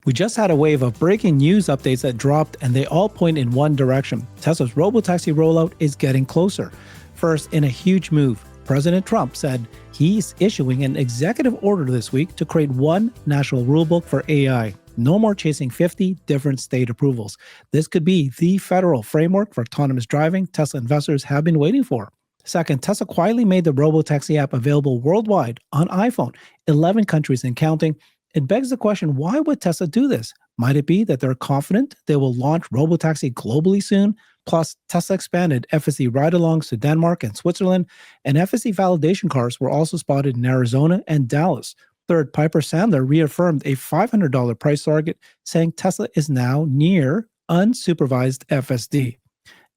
We just had a wave of breaking news updates that dropped, and they all point in one direction. Tesla's Robotaxi rollout is getting closer. First, in a huge move, President Trump said he's issuing an executive order this week to create one national rulebook for AI. No more chasing 50 different state approvals. This could be the federal framework for autonomous driving Tesla investors have been waiting for. Second, Tesla quietly made the Robotaxi app available worldwide on iPhone, 11 countries and counting. It begs the question, why would Tesla do this? Might it be that they're confident they will launch Robotaxi globally soon? Plus, Tesla expanded FSD ride-alongs to Denmark and Switzerland, and FSD validation cars were also spotted in Arizona and Dallas. Third, Piper Sandler reaffirmed a $500 price target, saying Tesla is now near unsupervised FSD.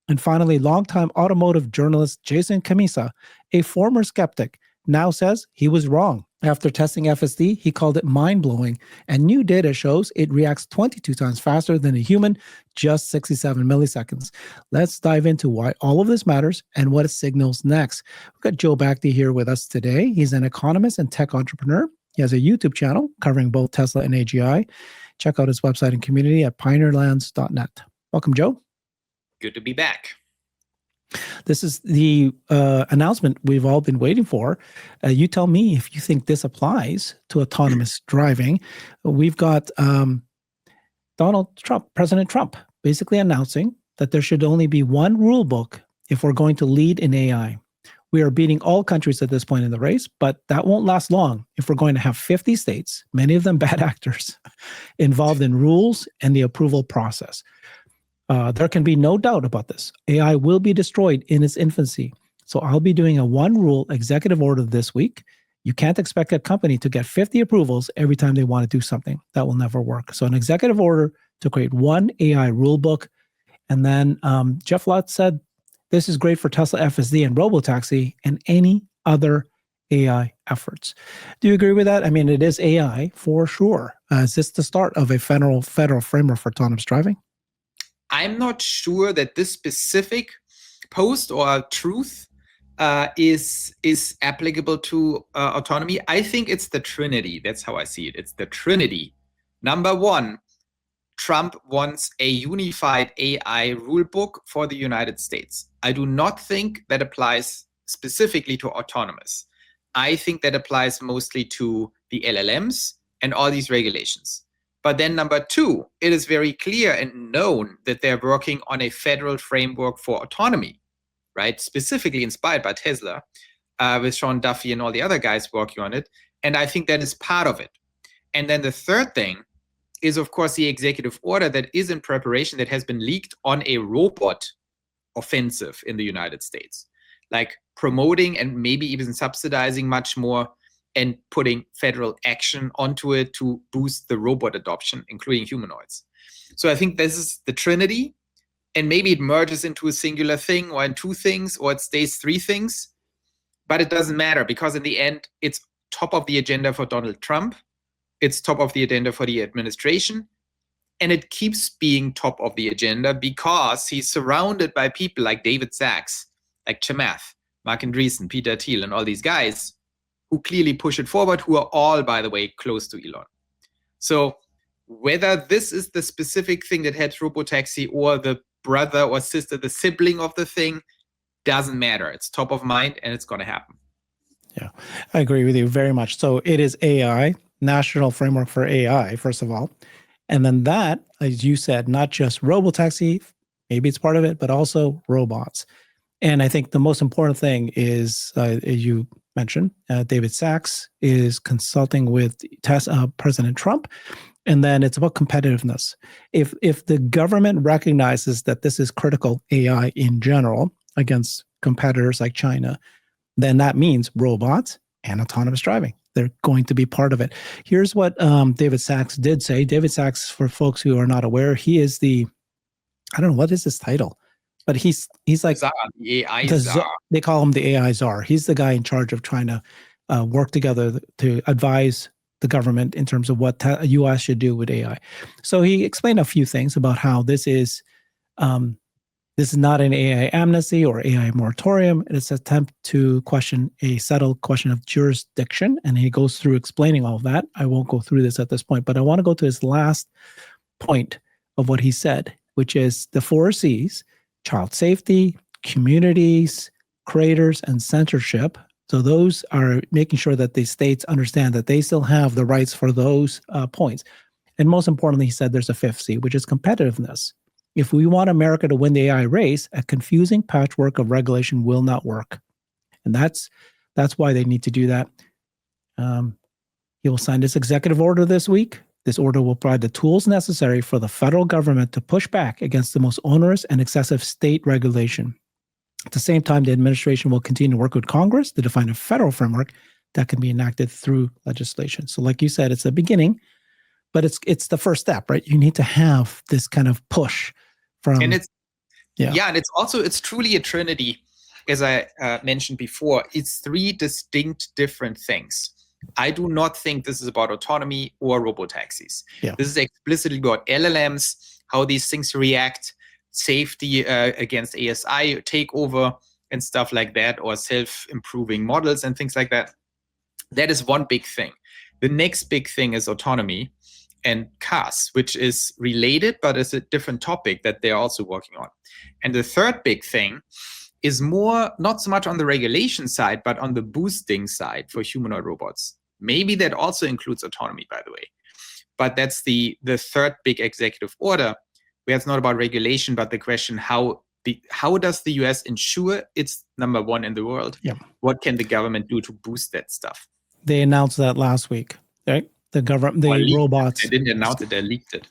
And finally, longtime automotive journalist Jason Camisa, a former skeptic, now says he was wrong. After testing FSD, he called it mind-blowing, and new data shows it reacts 22 times faster than a human, just 67 milliseconds. Let's dive into why all of this matters and what it signals next. We've got Joe Bakhti here with us today. He's an economist and tech entrepreneur. He has a YouTube channel covering both Tesla and AGI. Check out his website and community at pioneerlands.net. Welcome, Joe. Good to be back. This is the announcement we've all been waiting for. You tell me if you think this applies to autonomous driving. We've got President Trump, basically announcing that there should only be one rule book if we're going to lead in AI. We are beating all countries at this point in the race, but that won't last long if we're going to have 50 states, many of them bad actors, involved in rules and the approval process. There can be no doubt about this. AI will be destroyed in its infancy. So I'll be doing a one rule executive order this week. You can't expect a company to get 50 approvals every time they want to do something. That will never work. So an executive order to create one AI rule book. And then Jeff Lutz said, this is great for Tesla FSD and Robotaxi and any other AI efforts. Do you agree with that? I mean, it is AI for sure. Is this the start of a federal framework for autonomous driving? I'm not sure that this specific post or truth is applicable to autonomy. I think it's the Trinity. That's how I see it. It's the Trinity. Number one, Trump wants a unified AI rulebook for the United States. I do not think that applies specifically to autonomous. I think that applies mostly to the LLMs and all these regulations. But then number two, it is very clear and known that they're working on a federal framework for autonomy, right? Specifically inspired by Tesla, with Sean Duffy and all the other guys working on it. And I think that is part of it. And then the third thing is, of course, the executive order that is in preparation that has been leaked on a robot offensive in the United States, like promoting and maybe even subsidizing much more and putting federal action onto it to boost the robot adoption, including humanoids. So I think this is the Trinity, and maybe it merges into a singular thing or in two things, or it stays three things, but it doesn't matter because in the end, it's top of the agenda for Donald Trump. It's top of the agenda for the administration, and it keeps being top of the agenda because he's surrounded by people like David Sachs, like Chamath, Mark Andreessen, Peter Thiel, and all these guys who clearly push it forward, who are all, by the way, close to Elon. So whether this is the specific thing that had Robotaxi or the brother or sister, the sibling of the thing, doesn't matter. It's top of mind and it's going to happen. Yeah, I agree with you very much. So it is AI, national framework for AI, first of all. And then that, as you said, not just Robotaxi, maybe it's part of it, but also robots. And I think the most important thing is, as you mentioned, David Sachs is consulting with President Trump, and then it's about competitiveness. If the government recognizes that this is critical AI in general against competitors like China, then that means robots and autonomous driving. They're going to be part of it. Here's what David Sachs did say. David Sachs, for folks who are not aware, he is the, I don't know, what is his title? But he's like the AI czar. They call him the AI czar. He's the guy in charge of trying to work together to advise the government in terms of what U.S. should do with AI. So he explained a few things about how this This is not an AI amnesty or AI moratorium. It's an attempt to question a settled question of jurisdiction. And he goes through explaining all of that. I won't go through this at this point, but I want to go to his last point of what he said, which is the 4 C's: child safety, communities, creators, and censorship. So those are making sure that the states understand that they still have the rights for those points. And most importantly, he said there's a 5th C, which is competitiveness. If we want America to win the AI race, a confusing patchwork of regulation will not work. And that's why they need to do that. He will sign this executive order this week. This order will provide the tools necessary for the federal government to push back against the most onerous and excessive state regulation. At the same time, the administration will continue to work with Congress to define a federal framework that can be enacted through legislation. So like you said, it's the beginning, but it's the first step, right? You need to have this kind of push from... And it's, and it's truly a trinity, as I mentioned before. It's 3 distinct different things. I do not think this is about autonomy or robotaxis. Yeah. This is explicitly about LLMs, how these things react, safety against ASI takeover and stuff like that, or self-improving models and things like that. That is one big thing. The next big thing is autonomy and cars, which is related, but is a different topic that they're also working on. And the third big thing is more, not so much on the regulation side, but on the boosting side for humanoid robots. Maybe that also includes autonomy, by the way. But that's the third big executive order, where it's not about regulation, but the question, how does the US ensure it's number 1 in the world? Yeah. What can the government do to boost that stuff? They announced that last week, right? Robots. They didn't announce it, they leaked it.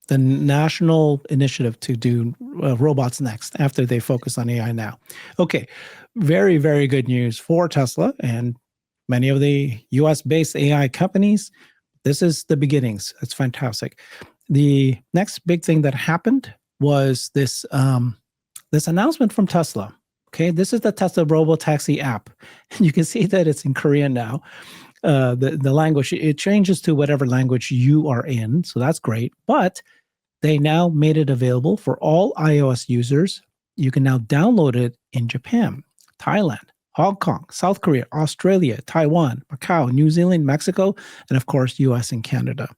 The national initiative to do robots next after they focus on AI now. Okay, very, very good news for Tesla and many of the US-based AI companies. This is the beginnings. It's fantastic. The next big thing that happened was this announcement from Tesla. Okay, this is the Tesla Robotaxi app. You can see that it's in Korean now. The language, it changes to whatever language you are in, so that's great. But they now made it available for all iOS users. You can now download it in Japan, Thailand, Hong Kong, South Korea, Australia, Taiwan, Macau, New Zealand, Mexico, and of course, US and Canada.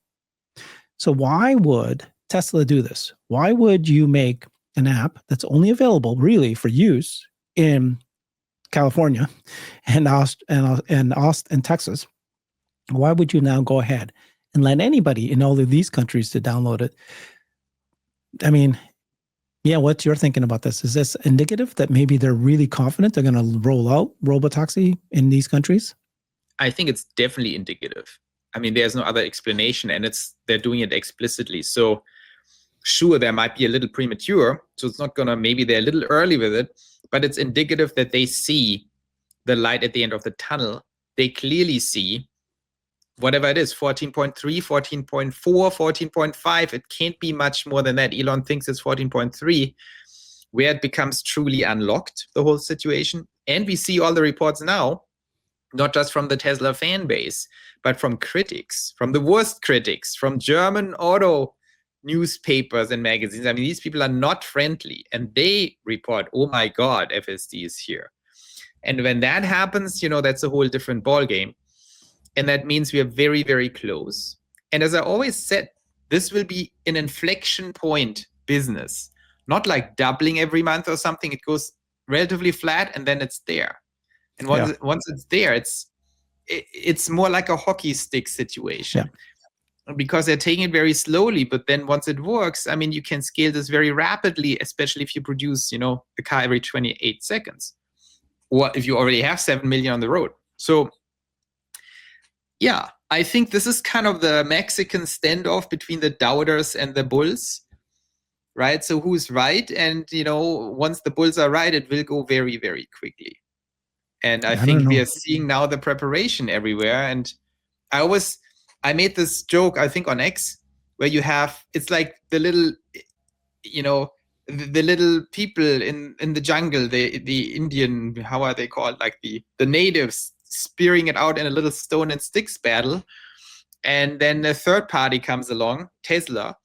So why would Tesla do this? Why would you make an app that's only available really for use in California and Texas? Why would you now go ahead and let anybody in all of these countries to download it? I mean, yeah, what's your thinking about this? Is this indicative that maybe they're really confident they're going to roll out Robotaxi in these countries? I think it's definitely indicative. I mean, there's no other explanation, and they're doing it explicitly. So sure, there might be a little premature, so it's not gonna, maybe they're a little early with it, but it's indicative that they see the light at the end of the tunnel. They clearly see whatever it is, 14.3, 14.4, 14.5, it can't be much more than that. Elon thinks it's 14.3, where it becomes truly unlocked, the whole situation. And we see all the reports now, not just from the Tesla fan base, but from critics, from the worst critics, from German auto newspapers and magazines. I mean, these people are not friendly, and they report, oh my God, FSD is here. And when that happens, that's a whole different ballgame. And that means we are very, very close. And as I always said, this will be an inflection point business, not like doubling every month or something. It goes relatively flat and then it's there. And once it's there, it's more like a hockey stick situation. Because they're taking it very slowly, but then once it works, I mean, you can scale this very rapidly, especially if you produce, a car every 28 seconds, or if you already have 7 million on the road. So, yeah, I think this is kind of the Mexican standoff between the doubters and the bulls, right? So who's right? And, once the bulls are right, it will go very, very quickly. And I think we are seeing now the preparation everywhere. And I made this joke, I think on X, where it's like the little, the little people in the jungle, the Indian, how are they called? Like the natives spearing it out in a little stone and sticks battle. And then the third party comes along, Tesla,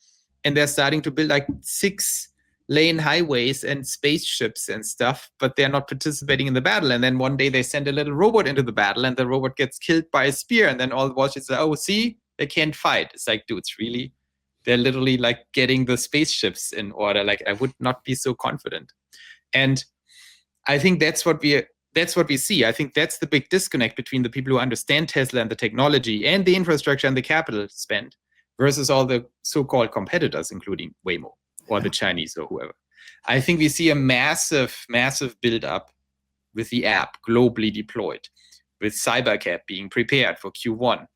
and they're starting to build like 6 lane highways and spaceships and stuff, but they're not participating in the battle. And then one day they send a little robot into the battle, and the robot gets killed by a spear, and then all the watchers say, "Oh, see, they can't fight." It's like, dudes, really? They're literally like getting the spaceships in order. Like, I would not be so confident. And I think that's what we see. I think that's the big disconnect between the people who understand Tesla and the technology and the infrastructure and the capital spent versus all the so-called competitors, including Waymo or the Chinese or whoever. I think we see a massive, massive build-up with the app globally deployed, with Cybercab being prepared for Q1,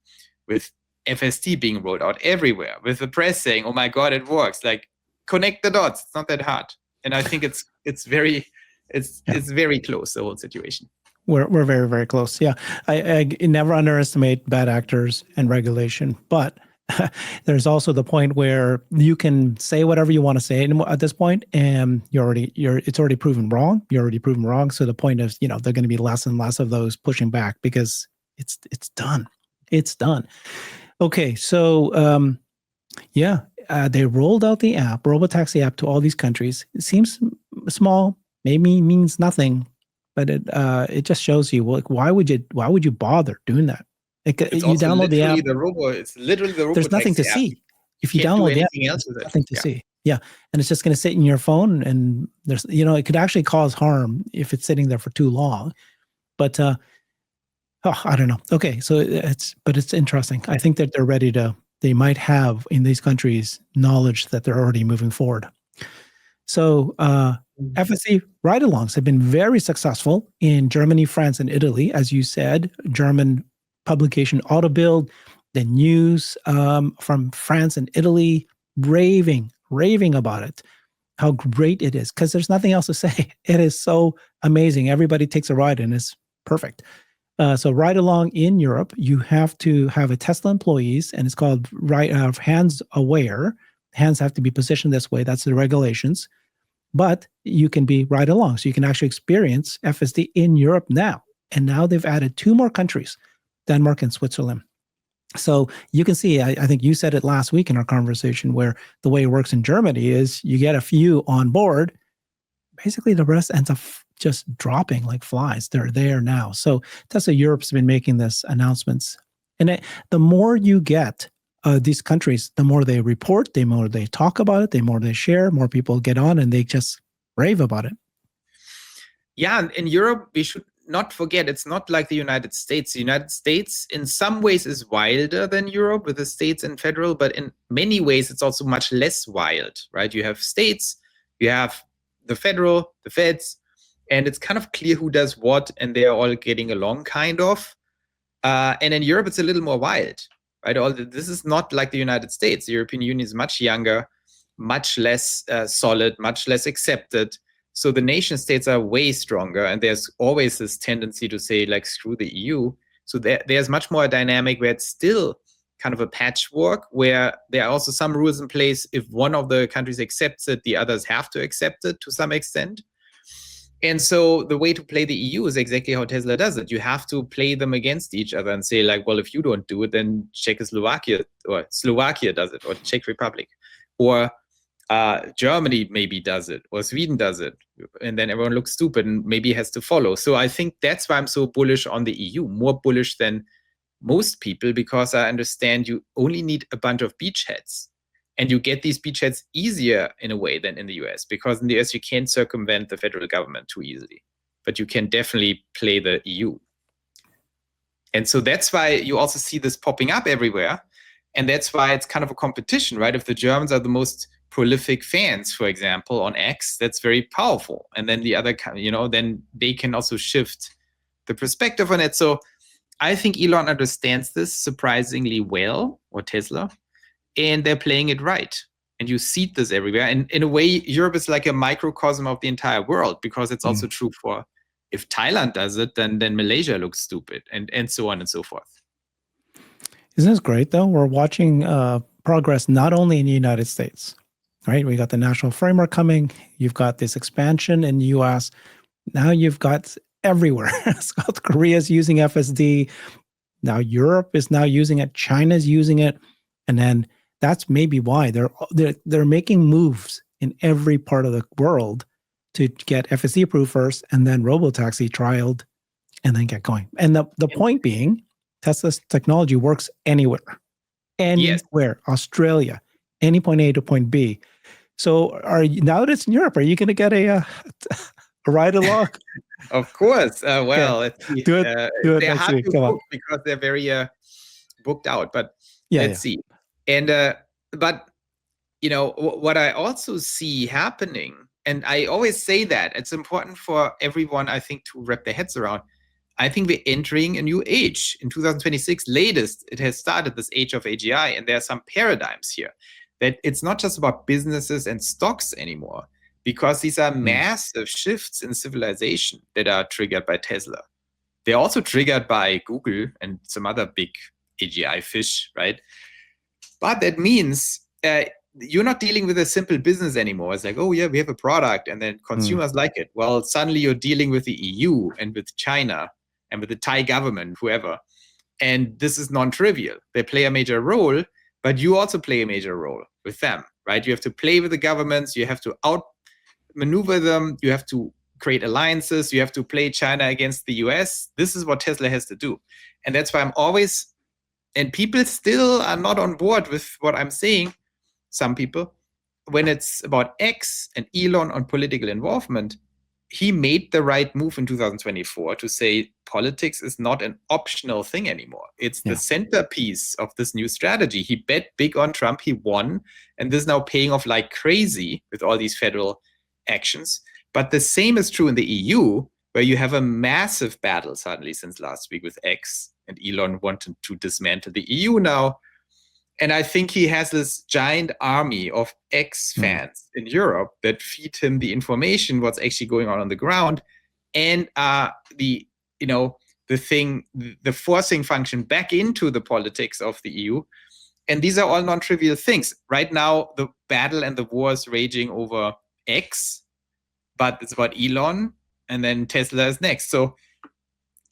with FSD being rolled out everywhere, with the press saying, "Oh my God, it works." Like, connect the dots. It's not that hard. And I think it's very close, the whole situation. We're very, very close. Yeah. I never underestimate bad actors and regulation, but there's also the point where you can say whatever you want to say at this point, and it's already proven wrong. You're already proven wrong. So the point is, they're going to be less and less of those pushing back because it's done. It's done. Okay. So, they rolled out the app, Robotaxi app, to all these countries. It seems small, maybe means nothing, but it just shows you, like, why would you bother doing that? It's you download the app. It's literally the Robotaxi. There's nothing to app. see. If you download the app, there's nothing to see. Yeah, and it's just going to sit in your phone, and there's it could actually cause harm if it's sitting there for too long. But I don't know. Okay, so it's interesting. I think that they're ready to. They might have in these countries knowledge that they're already moving forward. So FSD ride-alongs have been very successful in Germany, France, and Italy, as you said. German publication Autobild, the news from France and Italy, raving about it, how great it is, because there's nothing else to say. It is so amazing. Everybody takes a ride, and it's perfect. So ride along in Europe, you have to have a Tesla employees, and it's called hands aware. Hands have to be positioned this way. That's the regulations. But you can be ride along. So you can actually experience FSD in Europe now. And now they've added 2 more countries, Denmark and Switzerland. So you can see, I think you said it last week in our conversation, where the way it works in Germany is you get a few on board. Basically, the rest ends up just dropping like flies. They're there now. So Tesla Europe's been making this announcements. And the more you get these countries, the more they report, the more they talk about it, the more they share, more people get on, and they just rave about it. Yeah, in Europe, we should not forget, it's not like the United States. The United States, in some ways, is wilder than Europe with the states and federal, but in many ways, it's also much less wild, right? You have states, you have the federal, the feds, and it's kind of clear who does what, and they are all getting along, kind of. And in Europe, it's a little more wild, right? This is not like the United States. The European Union is much younger, much less solid, much less accepted. So the nation states are way stronger, and there's always this tendency to say, like, screw the EU. So there's much more a dynamic where it's still kind of a patchwork, where there are also some rules in place. If one of the countries accepts it, the others have to accept it to some extent. And so the way to play the EU is exactly how Tesla does it. You have to play them against each other and say, like, well, if you don't do it, then Czechoslovakia or Slovakia does it, or Czech Republic, or Germany maybe does it, or Sweden does it, and then everyone looks stupid and maybe has to follow. So I think that's why I'm so bullish on the EU, more bullish than most people, because I understand you only need a bunch of beachheads, and you get these beachheads easier in a way than in the US, because in the US you can't circumvent the federal government too easily, but you can definitely play the EU. And so that's why you also see this popping up everywhere. And that's why it's kind of a competition, right? If the Germans are the most prolific fans, for example, on X, that's very powerful. And then the other, then they can also shift the perspective on it. So I think Elon understands this surprisingly well, or Tesla, and they're playing it right. And you see this everywhere. And in a way, Europe is like a microcosm of the entire world, because it's also true for, if Thailand does it, then Malaysia looks stupid, and so on and so forth. Isn't this great, though? We're watching progress not only in the United States, right? We got the national framework coming. You've got this expansion in the U.S. Now you've got everywhere. South Korea's using FSD. Now Europe is now using it. China's using it. And then that's maybe why they're making moves in every part of the world to get FSD approved first, and then Robotaxi trialed, and then get going. And the point being, Tesla's technology works anywhere. Anywhere. Yes. Australia, any point A to point B. So now that it's in Europe, are you going to get a ride along? Of course. Well, okay. Do it they're hard week. to book because they're very booked out. But let's see. And but what I also see happening, and I always say that it's important for everyone, I think, to wrap their heads around. I think we're entering a new age. In 2026, latest, it has started this age of AGI, and there are some paradigms here that it's not just about businesses and stocks anymore, because these are massive shifts in civilization that are triggered by Tesla. They're also triggered by Google and some other big AGI fish, right? But that means you're not dealing with a simple business anymore. It's like, oh yeah, we have a product and then consumers like it. Well, suddenly you're dealing with the EU and with China and with the Thai government, whoever. And this is non-trivial. They play a major role, but you also play a major role with them, right? You have to play with the governments. You have to outmaneuver them. You have to create alliances. You have to play China against the US. This is what Tesla has to do. And that's why I'm always, and people still are not on board with what I'm saying, some people, when it's about X and Elon on political involvement, he made the right move in 2024 to say politics is not an optional thing anymore. It's the centerpiece of this new strategy. He bet big on Trump, he won, and this is now paying off like crazy with all these federal actions. But the same is true in the EU, where you have a massive battle suddenly since last week with X, and Elon wanted to dismantle the EU now. And I think he has this giant army of X fans in Europe that feed him the information, what's actually going on the ground, and the forcing function back into the politics of the EU. And these are all non-trivial things. Right now, the battle and the war is raging over X, but it's about Elon, and then Tesla is next. So,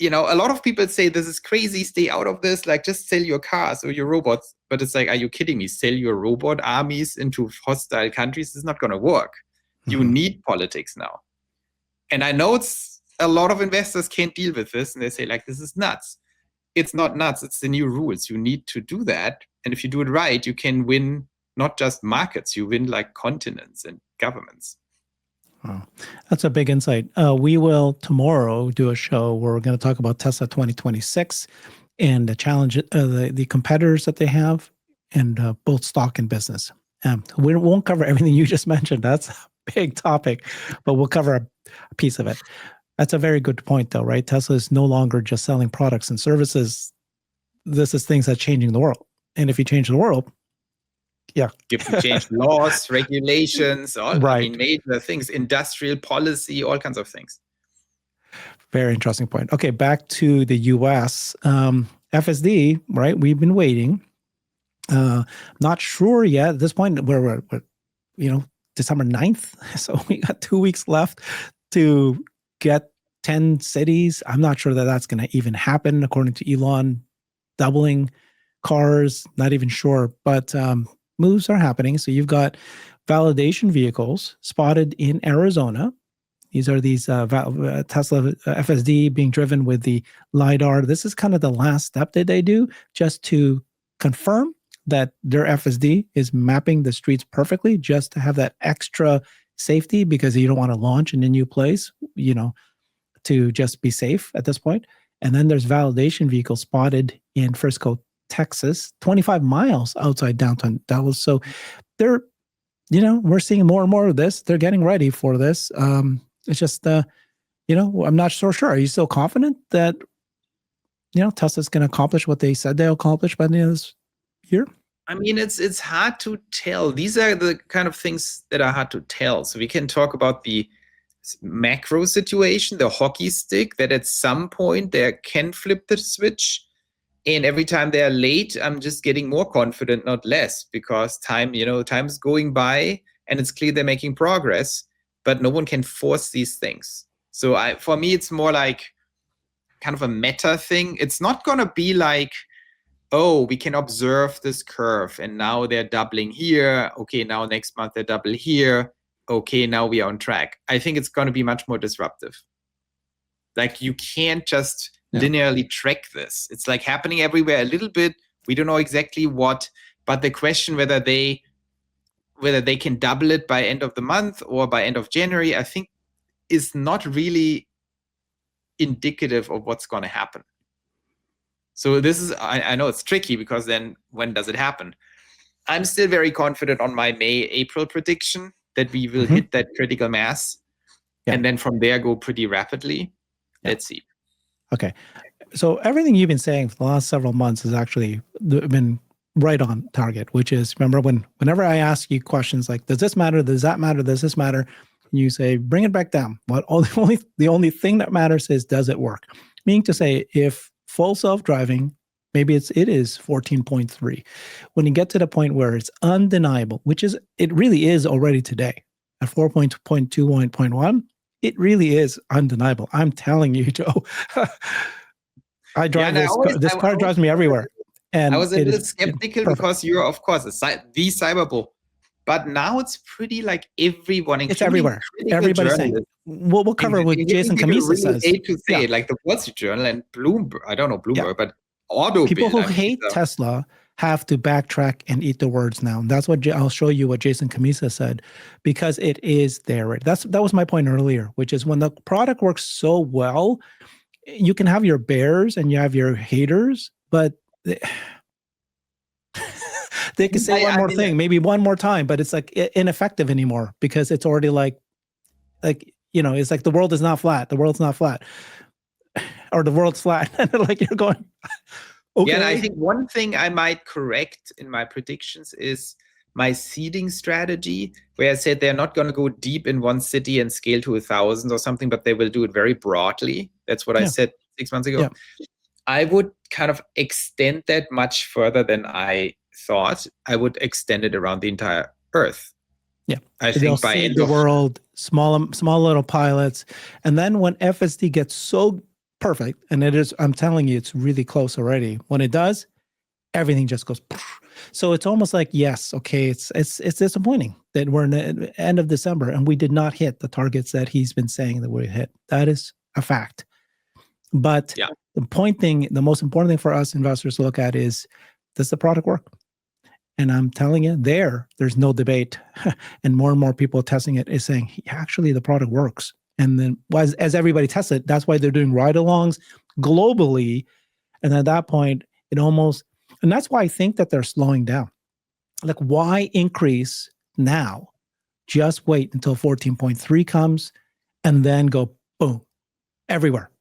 a lot of people say this is crazy, stay out of this, like just sell your cars or your robots. But it's like, are you kidding me? Sell your robot armies into hostile countries? It's not going to work. You need politics now. And I know a lot of investors can't deal with this, and they say, like, this is nuts. It's not nuts. It's the new rules. You need to do that. And if you do it right, you can win not just markets, you win like continents and governments. Wow. That's a big insight. We will tomorrow do a show where we're going to talk about Tesla 2026 and the challenge, the competitors that they have, and both stock and business. We won't cover everything you just mentioned. That's a big topic, but we'll cover a piece of it. That's a very good point, though, right? Tesla is no longer just selling products and services. This is things that's changing the world. And if you change the world, you have to change laws, regulations, all major things, industrial policy, all kinds of things. Very interesting point. Okay, back to the US. FSD, right? We've been waiting. Not sure yet at this point. We're December 9th. So we got 2 weeks left to get 10 cities. I'm not sure that that's going to even happen, according to Elon. Doubling cars, not even sure. But moves are happening. So you've got validation vehicles spotted in Arizona. These are these Tesla FSD being driven with the LiDAR. This is kind of the last step that they do just to confirm that their FSD is mapping the streets perfectly, just to have that extra safety, because you don't want to launch in a new place, to just be safe at this point. And then there's validation vehicles spotted in Frisco, Texas, 25 miles outside downtown Dallas. So they're, we're seeing more and more of this. They're getting ready for this. It's just, I'm not so sure. Are you still confident that, Tesla's going to accomplish what they said they'll accomplish by the end of this year? I mean, it's hard to tell. These are the kind of things that are hard to tell. So we can talk about the macro situation, the hockey stick, that at some point they can flip the switch. And every time they're late, I'm just getting more confident, not less, because time's going by and it's clear they're making progress, but no one can force these things. So for me, it's more like kind of a meta thing. It's not going to be like, oh, we can observe this curve and now they're doubling here. Okay, now next month they double here. okay, now we are on track. I think it's going to be much more disruptive. Like you can't just linearly track this. It's like happening everywhere a little bit. We don't know exactly what, but the question whether they can double it by end of the month or by end of January, I think is not really indicative of what's going to happen. So this is, I know it's tricky because then when does it happen? I'm still very confident on my May-April prediction that we will hit that critical mass and then from there go pretty rapidly. Let's see. Okay. So everything you've been saying for the last several months has actually been right on target, which is, remember whenever I ask you questions like, does this matter? Does that matter? Does this matter? You say, bring it back down. But the only thing that matters is, does it work? Meaning to say, if full self-driving, maybe it is 14.3. When you get to the point where it's undeniable, which is, it really is already today at 4.21.1, it really is undeniable. I'm telling you, Joe. I drive this car drives me everywhere. And I was a little skeptical because you're, of course, the cyberbull. But now it's pretty like everyone, it's everywhere. Everybody's saying it. We'll cover what Jason Camisa says. Hate to say it, like the Wall Street Journal and Bloomberg. I don't know Bloomberg, but Auto. People who hate Tesla have to backtrack and eat the words now. And that's what I'll show you what Jason Camisa said, because it is there. That was my point earlier, which is when the product works so well, you can have your bears and you have your haters, but they can say one more thing, maybe one more time, but it's like ineffective anymore because it's already like, it's like the world is not flat. The world's not flat. Or the world's flat. And like you're going, okay. Yeah, and I think one thing I might correct in my predictions is my seeding strategy, where I said they're not going to go deep in one city and scale to 1,000 or something, but they will do it very broadly. That's what I said 6 months ago. Yeah. I would kind of extend that much further than I thought. I would extend it around the entire Earth. Yeah, I think by end the world, small little pilots, and then when FSD gets so perfect, and it is, I'm telling you, it's really close already. When it does, everything just goes. So it's almost like, yes, okay, it's disappointing that we're in the end of December and we did not hit the targets that he's been saying that we hit. That is a fact. But the most important thing for us investors to look at is, does the product work? And I'm telling you, there's no debate. And more people testing it is saying, actually, the product works. And then as everybody tests it, that's why they're doing ride-alongs globally. And at that point, and that's why I think that they're slowing down. Like, why increase now? Just wait until 14.3 comes and then go boom, everywhere.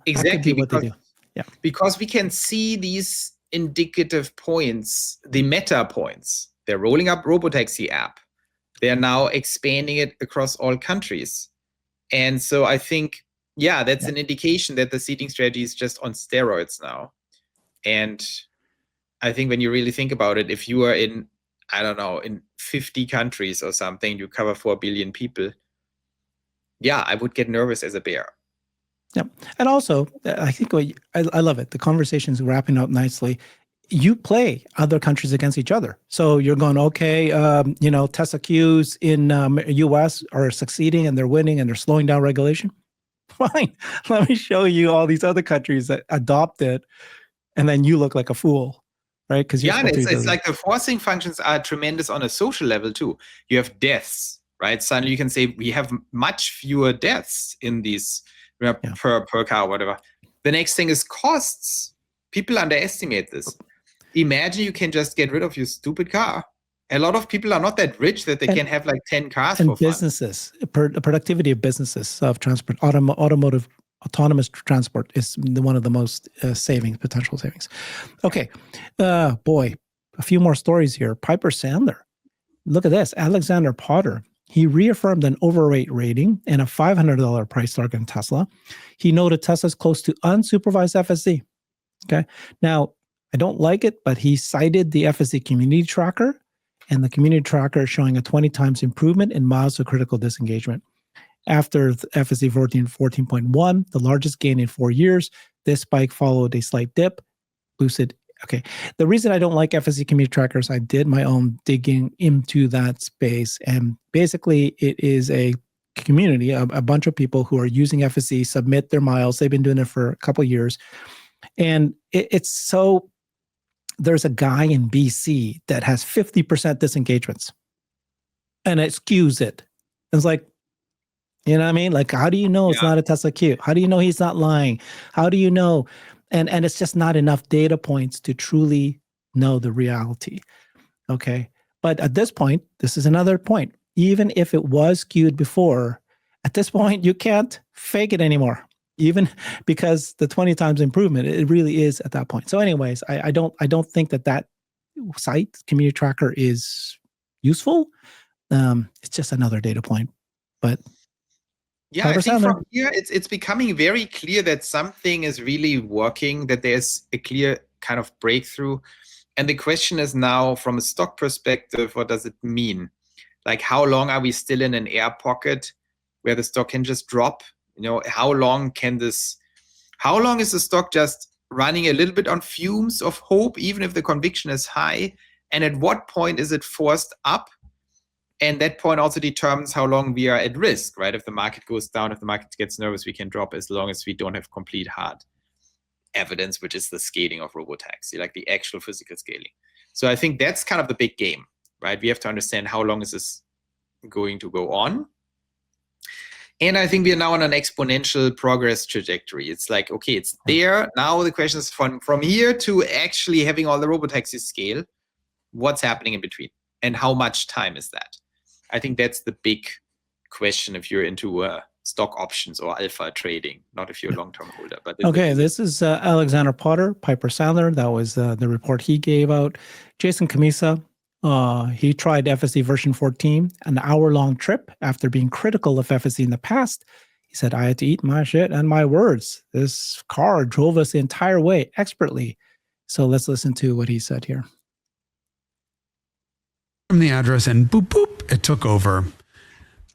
Exactly what they do. Yeah. Because we can see these indicative points, the meta points. They're rolling up Robotaxi app. They're now expanding it across all countries. And so I think, that's an indication that the seeding strategy is just on steroids now. And I think when you really think about it, if you are in 50 countries or something, you cover 4 billion people. Yeah, I would get nervous as a bear. Yeah. And also, I think I love it. The conversation's wrapping up nicely. You play other countries against each other. So you're going, okay, Tesla Qs in US are succeeding and they're winning and they're slowing down regulation. Fine. Let me show you all these other countries that adopt it. And then you look like a fool, right? Because and it's like the forcing functions are tremendous on a social level too. You have deaths, right? Suddenly you can say we have much fewer deaths in these per car, whatever. The next thing is costs. People underestimate this. Imagine you can just get rid of your stupid car. A lot of people are not that rich that they can have like 10 cars and for fun. Businesses, the productivity of businesses, of transport, automotive, autonomous transport is one of the most potential savings. Okay, boy, a few more stories here. Piper Sandler. Look at this. Alexander Potter. He reaffirmed an overweight rating and a $500 price target in Tesla. He noted Tesla's close to unsupervised FSD. Okay. Now, I don't like it, but he cited the FSD community tracker, and the community tracker is showing a 20 times improvement in miles to critical disengagement. After FSD 14.1, the largest gain in 4 years, this spike followed a slight dip, boosted Okay. The reason I don't like FSD community trackers, I did my own digging into that space. And basically, it is a community, a bunch of people who are using FSD, submit their miles. They've been doing it for a couple of years. And it's so, there's a guy in BC that has 50% disengagements. And it skews it. It's like, you know what I mean? Like, how do you know it's not a Tesla Q? How do you know he's not lying? How do you know? And it's just not enough data points to truly know the reality. Okay. But at this point, this is another point. Even if it was skewed before, at this point, you can't fake it anymore. Even because the 20 times improvement, it really is at that point. So anyways, I don't think that site, community tracker, is useful. It's just another data point. But yeah, I think from here, it's becoming very clear that something is really working, that there's a clear kind of breakthrough. And the question is now, from a stock perspective, what does it mean? Like, how long are we still in an air pocket where the stock can just drop? You know, how long is the stock just running a little bit on fumes of hope, even if the conviction is high? And at what point is it forced up? And that point also determines how long we are at risk, right? If the market goes down, if the market gets nervous, we can drop as long as we don't have complete hard evidence, which is the scaling of Robotaxi, like the actual physical scaling. So I think that's kind of the big game, right? We have to understand how long is this going to go on. And I think we are now on an exponential progress trajectory. It's like, okay, it's there. Now the question is from here to actually having all the Robotaxi scale, what's happening in between? And how much time is that? I think that's the big question if you're into stock options or alpha trading, not if you're a long-term holder. But okay, this is Alexander Potter, Piper Sandler. That was the report he gave out. Jason Camisa, he tried FSD version 14, an hour-long trip after being critical of FSD in the past. He said, I had to eat my shit and my words. This car drove us the entire way expertly. So let's listen to what he said here. From the address and boop, boop, it took over.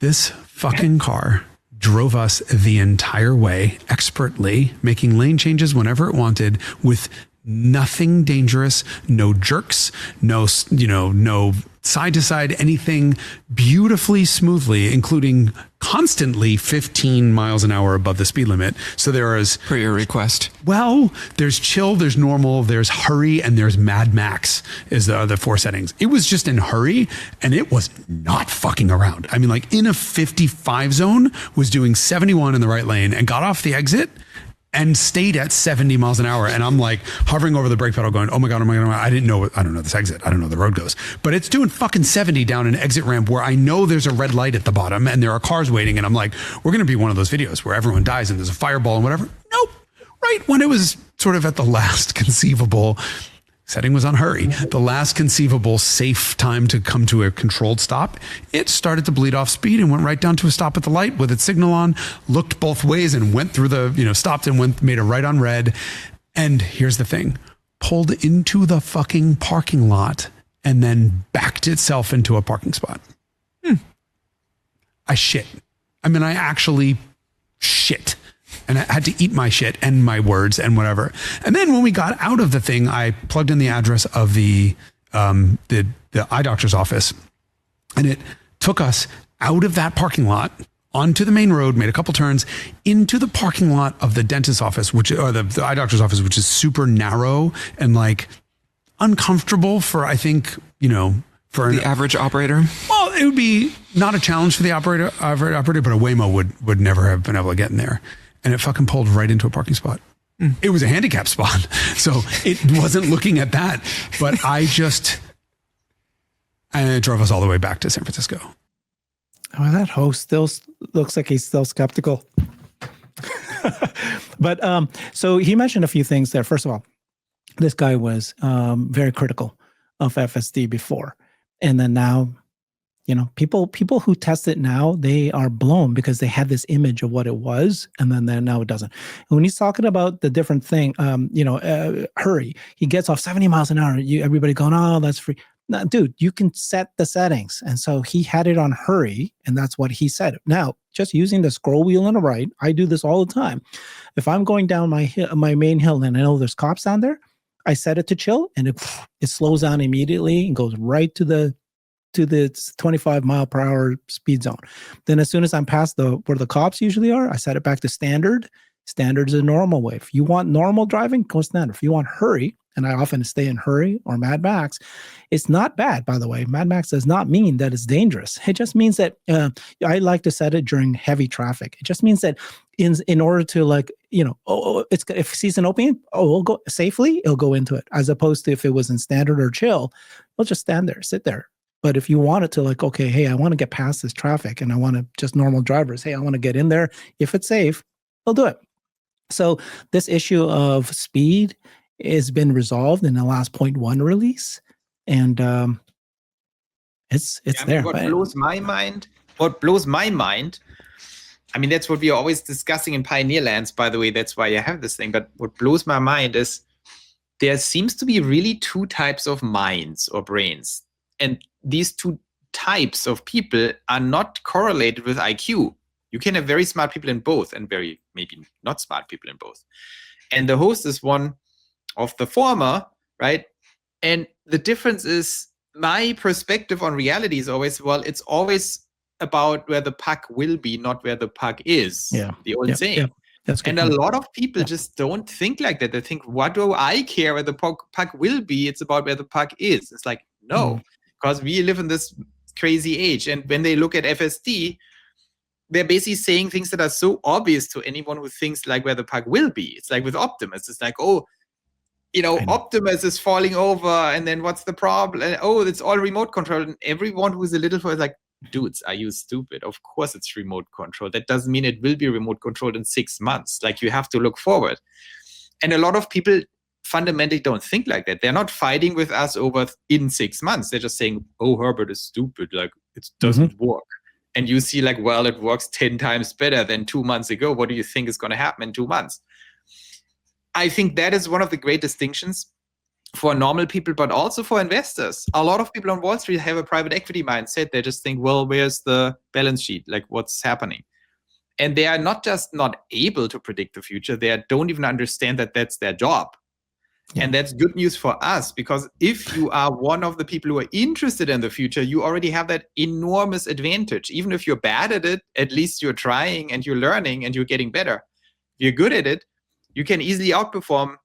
This fucking car drove us the entire way expertly, making lane changes whenever it wanted with nothing dangerous, no jerks, no side to side, anything, beautifully smoothly, including constantly 15 miles an hour above the speed limit. So there is, per your request, well, there's chill, there's normal, there's hurry, and there's Mad Max is the other 4 settings. It was just in hurry, and it was not fucking around. I mean, like in a 55 zone, was doing 71 in the right lane and got off the exit and stayed at 70 miles an hour. And I'm like hovering over the brake pedal going, oh my God, I don't know this exit. I don't know the road goes, but it's doing fucking 70 down an exit ramp where I know there's a red light at the bottom and there are cars waiting. And I'm like, we're going to be one of those videos where everyone dies and there's a fireball and whatever. Nope. Right when it was sort of at the last conceivable setting was on hurry, the last conceivable safe time to come to a controlled stop, it started to bleed off speed and went right down to a stop at the light with its signal on, looked both ways and went through the, stopped and made a right on red. And here's the thing, pulled into the fucking parking lot and then backed itself into a parking spot. I shit. I mean, I actually shit. And I had to eat my shit and my words and whatever. And then when we got out of the thing, I plugged in the address of the eye doctor's office, and it took us out of that parking lot onto the main road, made a couple turns into the parking lot of the dentist's office, the eye doctor's office, which is super narrow and like uncomfortable for, I think, for the average operator. Well, it would be not a challenge for the operator, but a Waymo would never have been able to get in there. And it fucking pulled right into a parking spot. It was a handicap spot. So it wasn't looking at that, but and it drove us all the way back to San Francisco. Oh, that host still looks like he's still skeptical. But so he mentioned a few things there. First of all, this guy was very critical of FSD before. And then now, people who test it now, they are blown because they had this image of what it was, and then now it doesn't. And when he's talking about the different thing, hurry, he gets off 70 miles an hour. Everybody going, oh, that's free. No, dude, you can set the settings. And so he had it on hurry, and that's what he said. Now, just using the scroll wheel on the right, I do this all the time. If I'm going down my main hill and I know there's cops down there, I set it to chill, and it slows down immediately and goes right to the 25 mile per hour speed zone. Then as soon as I'm past where the cops usually are, I set it back to standard. Standard is a normal way. If you want normal driving, go standard. If you want hurry, and I often stay in hurry or Mad Max, it's not bad, by the way. Mad Max does not mean that it's dangerous. It just means that I like to set it during heavy traffic. It just means that in order to if it sees an opening, we'll go safely, it'll go into it. As opposed to if it was in standard or chill, we'll just stand there, sit there. But if you want it to okay, hey, I want to get past this traffic and I want to just normal drivers, hey, I want to get in there. If it's safe, they'll do it. So this issue of speed has been resolved in the last 0.1 release. And it's there. What blows my mind, I mean, that's what we are always discussing in Pioneer Lands, by the way. That's why I have this thing. But what blows my mind is there seems to be really two types of minds or brains. And these two types of people are not correlated with IQ. You can have very smart people in both and very maybe not smart people in both. And the host is one of the former, right? And the difference is my perspective on reality is always, well, it's always about where the puck will be, not where the puck is. Yeah. The old saying. Yeah. That's good. And a lot of people just don't think like that. They think, what do I care where the puck will be? It's about where the puck is. It's like, no, because we live in this crazy age. And when they look at FSD, they're basically saying things that are so obvious to anyone who thinks like where the puck will be. It's like with Optimus. It's like, Optimus is falling over, and then what's the problem? And, it's all remote controlled. And everyone who's a little for is like, dudes, are you stupid? Of course it's remote controlled. That doesn't mean it will be remote controlled in 6 months. Like, you have to look forward. And a lot of people fundamentally don't think like that. They're not fighting with us over in 6 months. They're just saying, Herbert is stupid. Like, it doesn't work. And you see like, well, it works 10 times better than 2 months ago. What do you think is going to happen in 2 months? I think that is one of the great distinctions for normal people, but also for investors. A lot of people on Wall Street have a private equity mindset. They just think, well, where's the balance sheet? Like, what's happening? And they are not just not able to predict the future. They don't even understand that that's their job. Yeah. And that's good news for us, because if you are one of the people who are interested in the future, you already have that enormous advantage. Even if you're bad at it, at least you're trying and you're learning and you're getting better. If you're good at it, you can easily outperform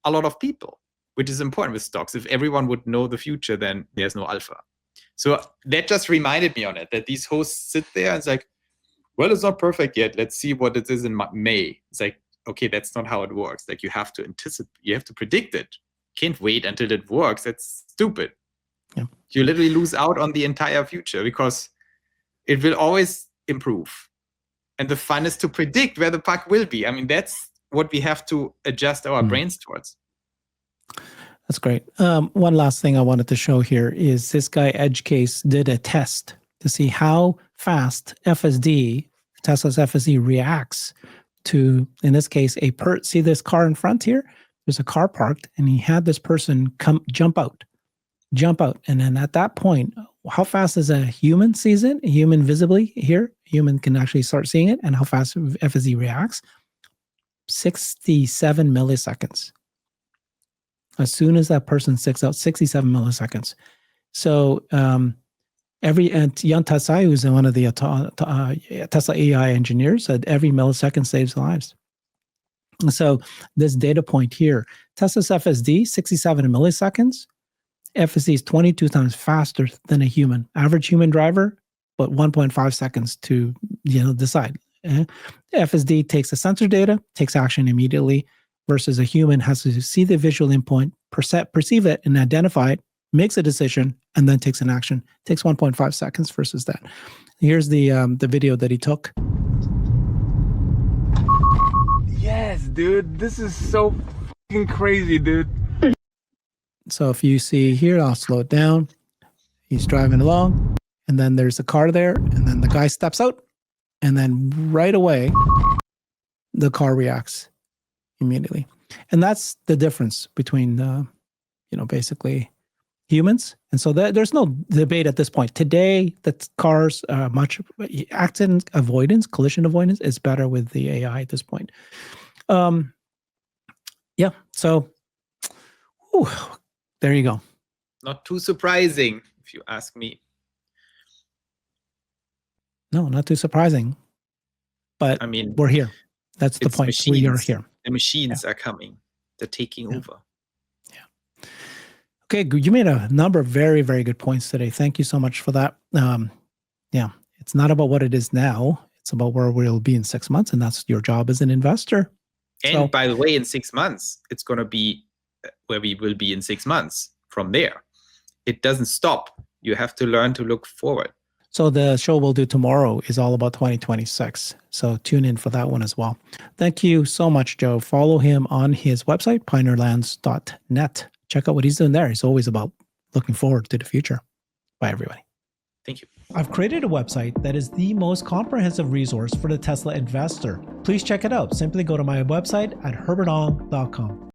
a lot of people, which is important with stocks. If everyone would know the future, then there's no alpha. So that just reminded me on it, that these hosts sit there and it's like, well, it's not perfect yet. Let's see what it is in May. It's like, okay, that's not how it works. Like, you have to anticipate, you have to predict it. Can't wait until it works. That's stupid. Yeah. You literally lose out on the entire future because it will always improve. And the fun is to predict where the puck will be. I mean, that's what we have to adjust our brains towards. That's great. One last thing I wanted to show here is this guy, EdgeCase, did a test to see how fast Tesla's FSD reacts to, in this case, see this car in front here? There's a car parked, and he had this person jump out. And then at that point, how fast is a human sees it? A human visibly here? A human can actually start seeing it, and how fast FSD reacts? 67 milliseconds. As soon as that person sticks out, 67 milliseconds. So Jan Tassai, who's one of the Tesla AI engineers, said every millisecond saves lives. So this data point here, Tesla's FSD, 67 milliseconds. FSD is 22 times faster than a human. Average human driver, but 1.5 seconds to decide. FSD takes the sensor data, takes action immediately, versus a human has to see the visual endpoint, perceive it, and identify it, makes a decision, and then takes an action. Takes 1.5 seconds versus that. Here's the video that he took. Yes, dude, this is so fucking crazy, dude. So if you see here, I'll slow it down. He's driving along, and then there's a car there, and then the guy steps out, and then right away, the car reacts immediately. And that's the difference between, basically humans. And so there's no debate at this point. Today, that cars accident avoidance, collision avoidance is better with the AI at this point. So Ooh, there you go. Not too surprising, if you ask me. No, not too surprising. But I mean, we're here. That's the point. machines. We are here. The machines are coming. They're taking over. Yeah. Okay, you made a number of very, very good points today. Thank you so much for that. Yeah, it's not about what it is now. It's about where we'll be in 6 months, and that's your job as an investor. And by the way, in 6 months, it's going to be where we will be in 6 months from there. It doesn't stop. You have to learn to look forward. So the show we'll do tomorrow is all about 2026. So tune in for that one as well. Thank you so much, Joe. Follow him on his website, pioneerlands.net. Check out what he's doing there. He's always about looking forward to the future. Bye, everybody. Thank you. I've created a website that is the most comprehensive resource for the Tesla investor. Please check it out. Simply go to my website at herbertong.com.